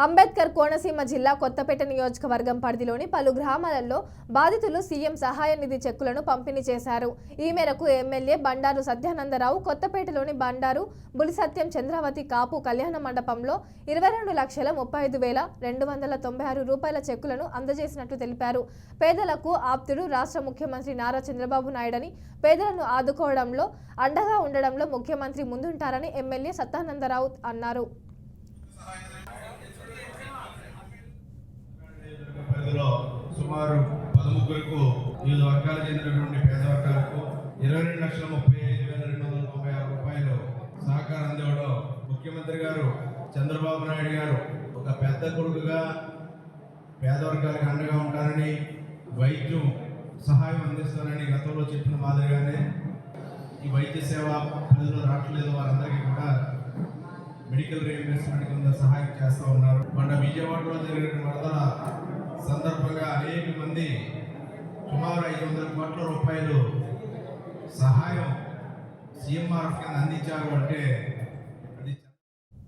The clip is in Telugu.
అంబేద్కర్ కోనసీమ జిల్లా కొత్తపేట నియోజకవర్గం పరిధిలోని పలు గ్రామాలలో బాధితులు సీఎం సహాయ నిధి చెక్కులను పంపిణీ చేశారు. ఈ మేరకు ఎమ్మెల్యే బండారు సత్యానందరావు కొత్తపేటలోని బండారు బులిసత్యం చంద్రావతి కాపు కళ్యాణ మండపంలో 22,35,296 రూపాయల చెక్కులను అందజేసినట్లు తెలిపారు. పేదలకు ఆప్తుడు రాష్ట్ర ముఖ్యమంత్రి నారా చంద్రబాబు నాయుడని, పేదలను ఆదుకోవడంలో అండగా ఉండడంలో ముఖ్యమంత్రి ముందుంటారని ఎమ్మెల్యే సత్యానందరావు అన్నారు. సుమారు 13కు వివిధ వర్గాలకు చెందినటువంటి పేద వర్గాలకు 22,35,296 రూపాయలు సహకారం అందివ్వడం ముఖ్యమంత్రి గారు చంద్రబాబు నాయుడు గారు ఒక పెద్ద కొడుకుగా పేద వర్గాలకు అండగా ఉంటారని, వైద్యం సహాయం అందిస్తారని గతంలో చెప్పిన మాదిరిగానే ఈ వైద్య సేవ ప్రజలు రావట్లేదు, వారందరికీ కూడా మెడికల్ రీఇంబర్స్మెంట్ కింద సహాయం చేస్తూ ఉన్నారు. మన విజయవాడలో జరిగిన వరదల సందర్భంగా అనేక మంది సుమారు 500 కోట్ల రూపాయలు సహాయం సీఎంఆర్ఎఫ్ కింద అందించారు. అంటే